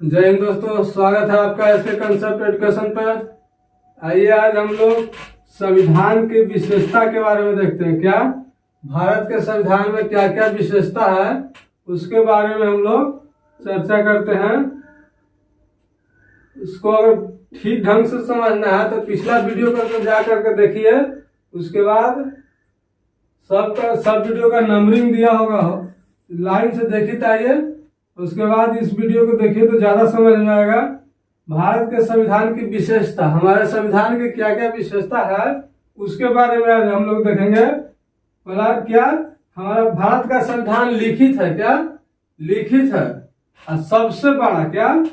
जय हिंद दोस्तों, स्वागत है आपका ऐसे कंसेप्ट एजुकेशन पर। आइए आज हम लोग संविधान की विशेषता के बारे में देखते हैं। क्या भारत के संविधान में क्या क्या विशेषता है उसके बारे में हम लोग चर्चा करते हैं। इसको अगर ठीक ढंग से समझना है तो पिछला वीडियो करके जा करके देखिए। उसके बाद सब वीडियो का नंबरिंग दिया होगा, लाइन से देखिए। आइए उसके बाद इस वीडियो को देखिए तो ज्यादा समझ में आएगा। भारत के संविधान की विशेषता, हमारे संविधान की क्या क्या विशेषता है उसके बारे में आज हम लोग देखेंगे। बोला क्या हमारा भारत का संविधान लिखित है, क्या लिखित है। और सबसे बड़ा, क्या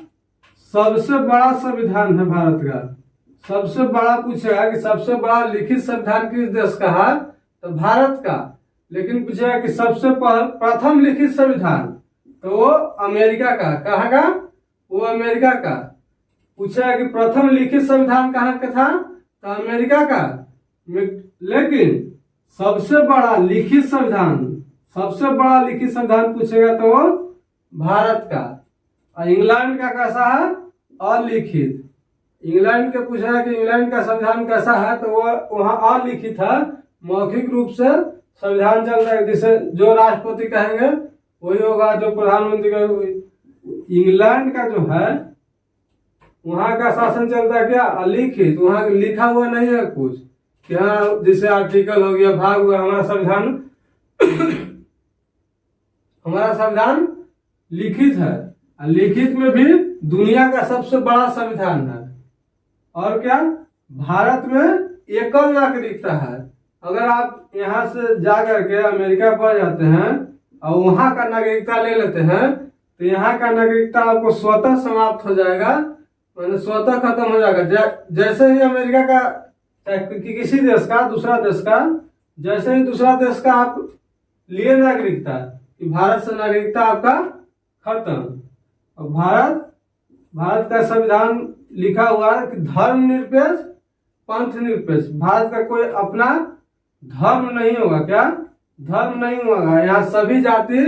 सबसे बड़ा संविधान है भारत का। सबसे बड़ा पूछेगा कि सबसे बड़ा लिखित संविधान किस देश का है, तो भारत का। लेकिन पूछेगा कि सबसे प्रथम लिखित संविधान, तो वो अमेरिका का। कहाँ का? वो अमेरिका का। पूछा कि प्रथम लिखित संविधान कहाँ का था, तो अमेरिका का। लेकिन सबसे बड़ा लिखित संविधान, सबसे बड़ा लिखित संविधान पूछेगा तो वो भारत का। और इंग्लैंड का कैसा है? अलिखित। इंग्लैंड के पूछा कि इंग्लैंड का संविधान कैसा है, तो वो वहाँ अलिखित है, मौखिक रूप से संविधान चल रहा है। जिसे जो राष्ट्रपति कहेंगे वही होगा, जो प्रधानमंत्री का। इंग्लैंड का जो है वहां का शासन चलता है क्या? अलिखित। वहां लिखा हुआ नहीं है कुछ, क्या जैसे आर्टिकल हो गया, भाग हुआ। हमारा संविधान हमारा संविधान लिखित है। लिखित में भी दुनिया का सबसे बड़ा संविधान है। और क्या भारत में एकल नागरिकता है। अगर आप यहाँ से जा करके अमेरिका पर जाते हैं और वहां का नागरिकता ले लेते हैं, तो यहाँ का नागरिकता आपको स्वतः समाप्त हो जाएगा, मतलब स्वतः खत्म हो जाएगा। जैसे ही अमेरिका का, चाहे किसी देश का, दूसरा देश का, जैसे ही दूसरा देश का आप लिए नागरिकता, कि भारत से नागरिकता आपका खत्म। और भारत का संविधान लिखा हुआ है कि धर्म निरपेक्ष, पंथ निरपेक्ष। भारत का कोई अपना धर्म नहीं होगा। क्या धर्म नहीं होगा? यहाँ सभी जाति,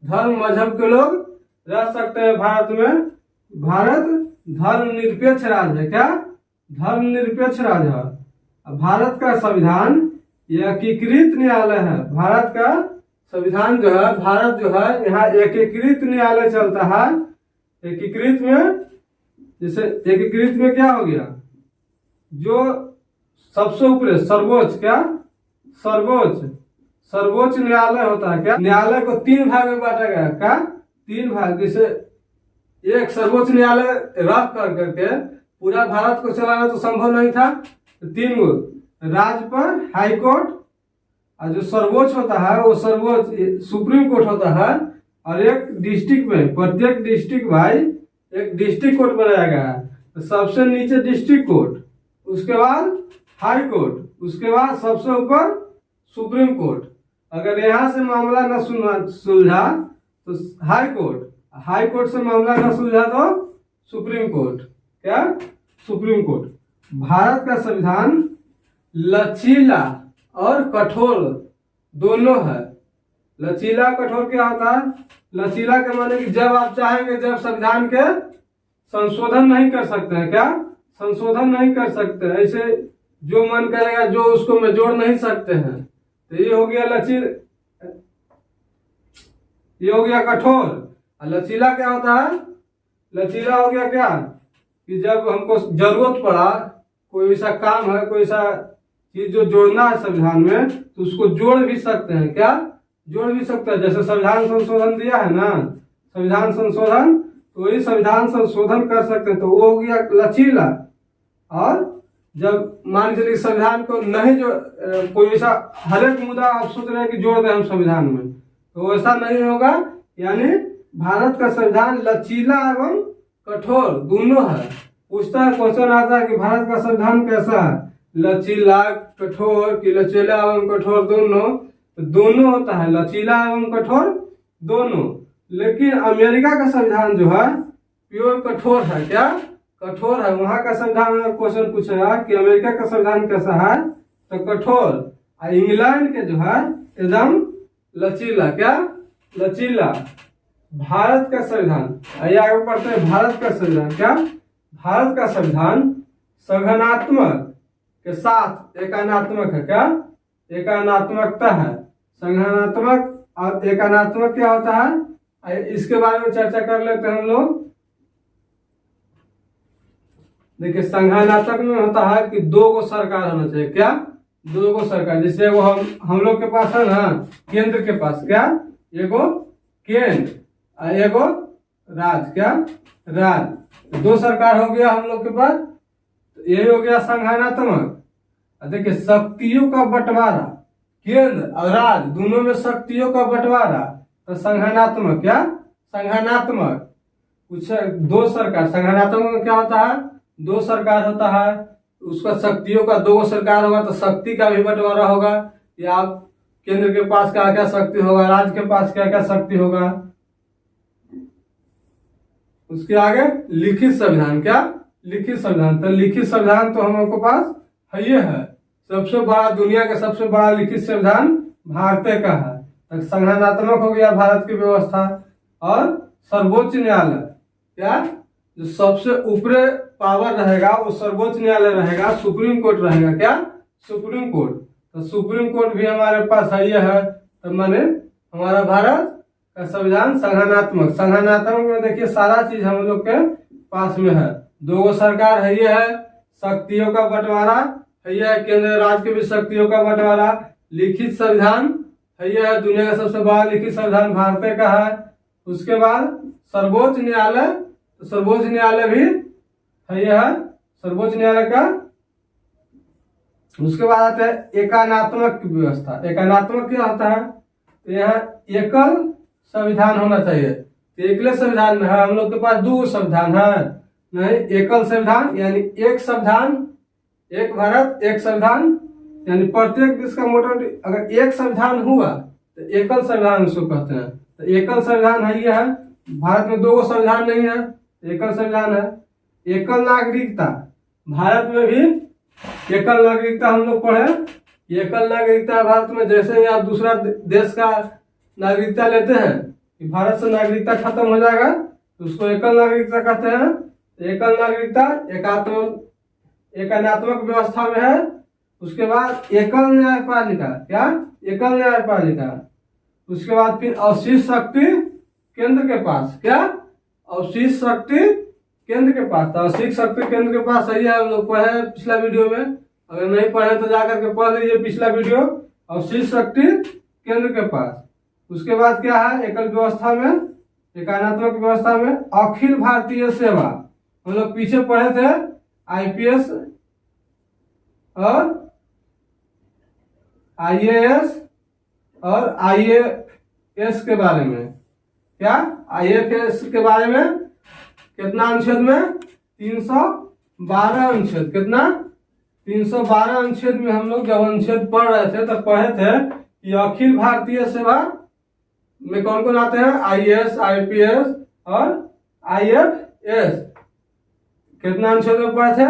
धर्म, मजहब के लोग रह सकते हैं भारत में। भारत धर्म निरपेक्ष राज्य है। क्या धर्म निरपेक्ष राज्य है। भारत का संविधान यह एकीकृत न्यायालय है। भारत का संविधान जो है, भारत जो है, यहाँ एकीकृत न्यायालय चलता है। एकीकृत में, जैसे एकीकृत में क्या हो गया, जो सबसे ऊपर सर्वोच्च, क्या सर्वोच्च न्यायालय होता है। क्या न्यायालय को 3 भाग में बांटा गया। क्या 3 भाग? जैसे एक सर्वोच्च न्यायालय रख करके पूरा भारत को चलाना तो संभव नहीं था, तो 3 गो राज्य हाई कोर्ट, और जो सर्वोच्च होता है वो सर्वोच्च सुप्रीम कोर्ट होता है। और एक डिस्ट्रिक्ट में, प्रत्येक डिस्ट्रिक्ट भाई एक डिस्ट्रिक्ट कोर्ट बनाया गया है। तो सबसे नीचे डिस्ट्रिक्ट कोर्ट, उसके बाद हाई कोर्ट, उसके बाद सबसे ऊपर सुप्रीम कोर्ट। अगर यहाँ से मामला न सुलझा तो हाई कोर्ट से मामला न सुलझा तो सुप्रीम कोर्ट। क्या सुप्रीम कोर्ट। भारत का संविधान लचीला और कठोर दोनों है। लचीला कठोर क्या होता है? लचीला के माने कि जब आप चाहेंगे, जब संविधान के संशोधन नहीं कर सकते हैं। क्या संशोधन नहीं कर सकते, ऐसे जो मन करेगा जो उसको में जोड़ नहीं सकते हैं। तो ये हो गया ये हो गया कठोर। और लचीला क्या होता है? लचीला हो गया क्या कि जब हमको जरूरत पड़ा, कोई ऐसा काम है, कोई ऐसा चीज जो जोड़ना है संविधान में, तो उसको जोड़ भी सकते हैं। क्या जोड़ भी सकते हैं? जैसे संविधान संशोधन दिया है ना, संविधान संशोधन, तो वही संविधान संशोधन कर सकते हैं, तो वो हो गया लचीला। और जब मान चलिए संविधान को नहीं जो कोई ऐसा हर एक मुद्दा आप सोच रहे हैं कि जोड़ दें हम संविधान में, तो ऐसा नहीं होगा। यानी भारत का संविधान लचीला एवं कठोर दोनों है। पूछता है, क्वेश्चन आता है कि भारत का संविधान कैसा है, लचीला कठोर कि लचीला एवं कठोर दोनों? तो दोनों होता है, लचीला एवं कठोर दोनों। लेकिन अमेरिका का संविधान जो है प्योर कठोर है। क्या कठोर है? वहां का संविधान अगर क्वेश्चन पूछेगा कि अमेरिका का संविधान कैसा है, तो कठोर। इंग्लैंड के जो है एकदम लचीला। क्या लचीला। भारत का संविधान, आइए आगे पढ़ते हैं। भारत का संविधान क्या? भारत का संविधान संगठनात्मक के साथ एकानात्मक है। क्या? एकानात्मकता है। संगठनात्मक और एकानात्मक क्या होता है, इसके बारे में चर्चा कर लेते हैं हम लोग। देखिए, संगठनात्मक में होता है कि दो गो सरकार होना चाहिए। क्या? दो गो सरकार। जैसे वो हम लोग के पास है ना, केंद्र के पास क्या, एगो केंद्र और एगो राज्य। क्या? राज्य। दो सरकार हो गया हम लोग के पास, तो यही हो गया संगठनात्मक। देखिए, शक्तियों का बंटवारा, केंद्र और राज्य दोनों में शक्तियों का बंटवारा, तो संगठनात्मक। क्या? संगठनात्मक। कुछ दो सरकार, संगठनात्मक में क्या होता है, दो सरकार होता है, उसका शक्तियों का दो सरकार होगा तो शक्ति का भी बंटवारा होगा, या केंद्र के पास क्या क्या शक्ति होगा, राज्य के पास क्या क्या शक्ति होगा। उसके आगे लिखित संविधान। क्या? लिखित संविधान। तो लिखित संविधान तो हम लोग के पास है, ये है सबसे बड़ा, दुनिया का सबसे बड़ा लिखित संविधान भारत का है। तो संगठनात्मक हो गया भारत की व्यवस्था। और सर्वोच्च न्यायालय, क्या, जो सबसे ऊपरे पावर रहेगा वो सर्वोच्च न्यायालय रहेगा, सुप्रीम कोर्ट रहेगा। क्या? Supreme court. तो सुप्रीम कोर्ट भी हमारे पास है, ये है। तो माने हमारा भारत का संविधान संगठनात्मक। संगठनात्मक में देखिए सारा चीज हम लोग के पास में है। दो गो सरकार है, ये है। शक्तियों का बंटवारा है, ये है। केंद्र राज्य के भी शक्तियों का बंटवारा। लिखित संविधान है, ये है। दुनिया का सबसे बड़ा लिखित संविधान भारत का है। उसके बाद सर्वोच्च न्यायालय, तो सर्वोच्च न्यायालय भी है, ये है। सर्वोच्च न्यायालय का। उसके बाद आते हैं एकानात्मक व्यवस्था। एकानात्मक क्या होता है, तो यहाँ एकल संविधान होना चाहिए। तो एकल संविधान में है, हम लोग के पास दो संविधान है नहीं, एकल संविधान यानी एक संविधान, एक भारत एक संविधान, यानी प्रत्येक देश का मोटर अगर एक संविधान हुआ तो एकल संविधान उसको कहते हैं। तो एकल संविधान है, ये है। भारत में दो संविधान नहीं है, एकल संविधान है। एकल नागरिकता, भारत में भी एकल नागरिकता हम लोग पढ़े। एकल नागरिकता भारत में, जैसे ही आप दूसरा देश का नागरिकता लेते हैं कि भारत से नागरिकता खत्म हो जाएगा तो उसको एकल नागरिकता कहते हैं। एकल नागरिकता एकानात्मक व्यवस्था में है। उसके बाद एकल न्यायपालिका। क्या? एकल न्यायपालिका। उसके बाद फिर अवशिष्ट शक्ति केंद्र के पास। क्या? अवशिष्ट शक्ति केंद्र के पास। तो अवशिष्ट शक्ति केंद्र के पास सही है, हम लोग पढ़े पिछला वीडियो में। अगर नहीं पढ़े तो जाकर के पढ़ लीजिए पिछला वीडियो। अवशिष्ट शक्ति केंद्र के पास। उसके बाद क्या है, एकल व्यवस्था में, एकानात्मक व्यवस्था में अखिल भारतीय सेवा। हम लोग पीछे पढ़े थे आईपीएस और आईएएस और आईएएस के बारे में। क्या? आईएएस के बारे में कितना अनुच्छेद में, 312 अनुच्छेद। कितना? 312 अनुच्छेद में हम लोग जब अनुच्छेद पढ़ रहे थे तो पढ़े थे कि अखिल भारतीय सेवा में कौन कौन आते हैं, आईएएस, आईपीएस और आईएफएस। कितना अनुच्छेद में पढ़े थे,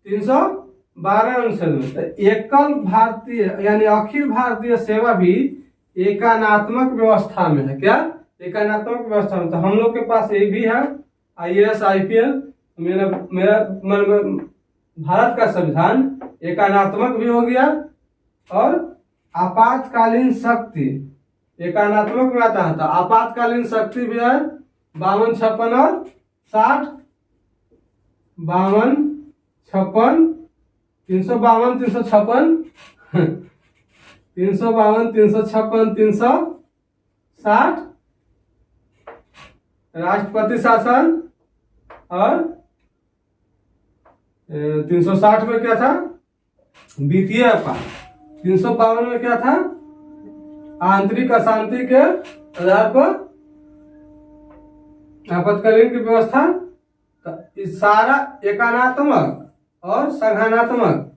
312 अनुच्छेद में। तो एकल भारतीय यानी अखिल भारतीय सेवा भी एकानात्मक व्यवस्था में है। क्या? एकानात्मक व्यवस्था में। तो हम लोग के पास ये भी है, आईएएस, आईपीएस। मेरा भारत का संविधान एकानात्मक भी हो गया। और आपातकालीन शक्ति एकानात्मक में आता है। तो आपातकालीन शक्ति भी है, 52, 56 और 60। 52, 56, 352, 356, 352, 356, 360 राष्ट्रपति शासन। और 360 में क्या था, वित्तीय आपात। 352 में क्या था, आंतरिक अशांति के आधार पर आपातकालीन की व्यवस्था। तो इस सारा एकानात्मक और संगठनात्मक,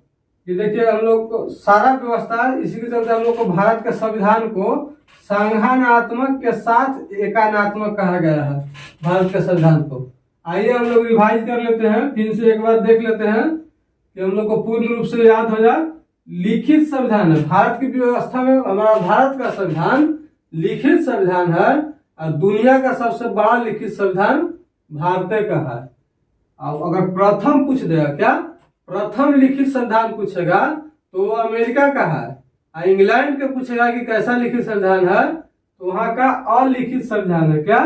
ये देखिए हम लोग को सारा व्यवस्था, इसी के चलते हम लोग को भारत के संविधान को संगठनात्मक के साथ एकानात्मक कहा गया है, भारत के संविधान को। आइए हम लोग रिवाइज कर लेते हैं, फिर से एक बार देख लेते हैं कि हम लोग को पूर्ण रूप से याद हो जाए। लिखित संविधान है भारत की व्यवस्था में, हमारा भारत का संविधान लिखित संविधान है। और दुनिया का सबसे बड़ा लिखित संविधान भारत का है। अब अगर प्रथम पूछ देगा, क्या प्रथम लिखित संविधान पूछेगा तो वो अमेरिका का है, और इंग्लैंड के पूछेगा कि कैसा लिखित संविधान है तो वहां का अलिखित संविधान है। क्या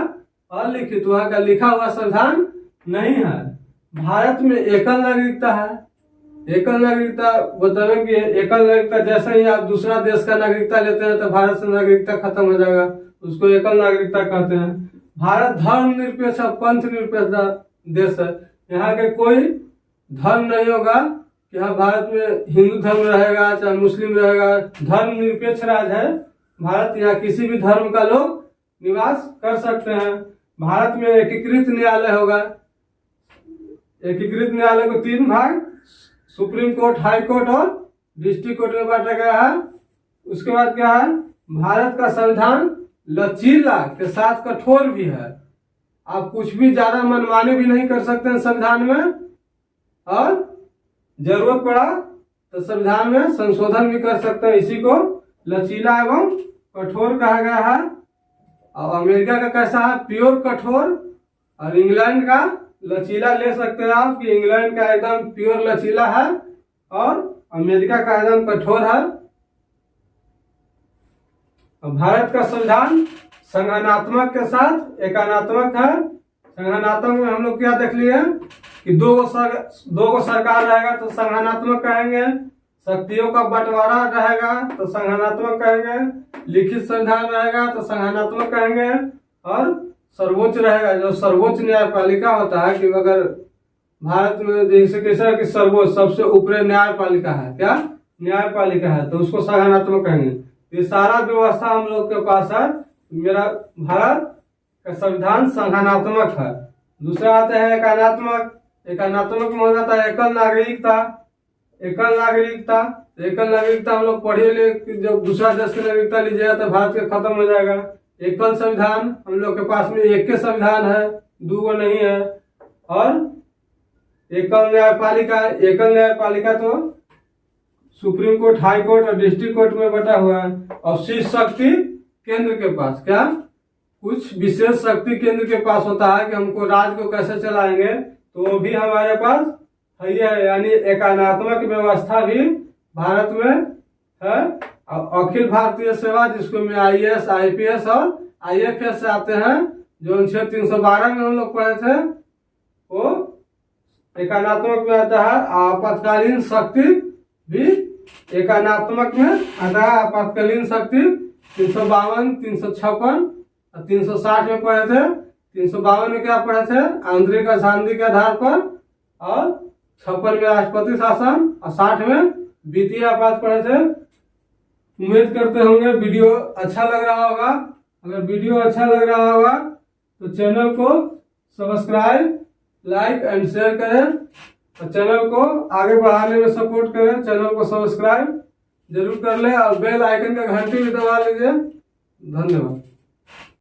अलिखित, वहां का लिखा हुआ संविधान नहीं है। भारत में एकल नागरिकता है। एकल नागरिकता बतावे कि एकल नागरिकता जैसे ही आप दूसरा देश का नागरिकता लेते हैं तो भारत से नागरिकता खत्म हो जाएगा, उसको एकल नागरिकता कहते हैं। भारत धर्म निरपेक्ष पंथ निरपेक्ष देश है। यहाँ के कोई धर्म नहीं होगा कि हाँ भारत में हिंदू धर्म रहेगा चाहे मुस्लिम रहेगा, धर्म निरपेक्ष राज्य है भारत। यहाँ किसी भी धर्म का लोग निवास कर सकते हैं। भारत में एकीकृत न्यायालय होगा। एकीकृत न्यायालय को 3 भाग, सुप्रीम कोर्ट, हाई कोर्ट और डिस्ट्रिक्ट कोर्ट में बांटा गया है। उसके बाद क्या है, भारत का संविधान लचीला के साथ कठोर भी है। आप कुछ भी ज्यादा मनमानी भी नहीं कर सकते हैं संविधान में, और जरूरत पड़ा तो संविधान में संशोधन भी कर सकते हैं। इसी को लचीला एवं कठोर कहा गया है। और अमेरिका का कैसा है, प्योर कठोर, और इंग्लैंड का लचीला ले सकते हैं आप कि इंग्लैंड का एकदम प्योर लचीला है और अमेरिका का एकदम कठोर है। भारत का संविधान संगठनात्मक के साथ एकानात्मक है। संगठनात्मक में हम लोग क्या देख लिए कि दो गो सरकार रहेगा तो संगठनात्मक कहेंगे, शक्तियों का बंटवारा रहेगा तो संगठनात्मक कहेंगे, लिखित संविधान रहेगा तो संगठनात्मक कहेंगे, और सर्वोच्च रहेगा जो सर्वोच्च न्यायपालिका होता है कि अगर भारत में जैसे कैसा कि सर्वोच्च सबसे ऊपरी न्यायपालिका है, क्या न्यायपालिका है, तो उसको संगठनात्मक कहेंगे। ये सारा व्यवस्था हम लोग के पास है। मेरा भारत का संविधान संगठनात्मक है। दूसरा आता है एकानात्मक। एकानात्मक में हो जाता है एकल नागरिकता। एकल नागरिकता, एकल नागरिकता हम लोग पढ़े ले कि जब दूसरा देश की नागरिकता लीजिएगा तो भारत के खत्म हो जाएगा। एकल संविधान, हम लोग के पास में एक के संविधान है, 2 गो नहीं है। और एकल न्यायपालिका, एकल न्यायपालिका तो सुप्रीम कोर्ट, हाई कोर्ट और डिस्ट्रिक्ट कोर्ट में बटा हुआ है। और शीर्ष शक्ति केंद्र के पास, क्या कुछ विशेष शक्ति केंद्र के पास होता है कि हमको राज्य को कैसे चलाएंगे, तो वो भी हमारे पास है। यानी एकानात्मक व्यवस्था भी भारत में है। और अखिल भारतीय सेवा जिसको में IAS, IPS और IFS से आते हैं, जो अनुच्छेद 312 में हम लोग पढ़े थे, वो एकानात्मक में आता है। आपातकालीन शक्ति भी एकानात्मक में आता है। आपातकालीन शक्ति 352, 356 और 360 में पढ़े थे। 352 में क्या पढ़े थे, आंतरिक अशांति के आधार पर, और 56 में राष्ट्रपति शासन, और 60 में वित्तीय आपात पढ़े थे। उम्मीद करते होंगे वीडियो अच्छा लग रहा होगा। अगर वीडियो अच्छा लग रहा होगा तो चैनल को सब्सक्राइब, लाइक एंड शेयर करें, और चैनल को आगे बढ़ाने में सपोर्ट करें। चैनल को सब्सक्राइब जरूर कर लें और बेल आइकन का घंटी भी दबा लीजिए। धन्यवाद।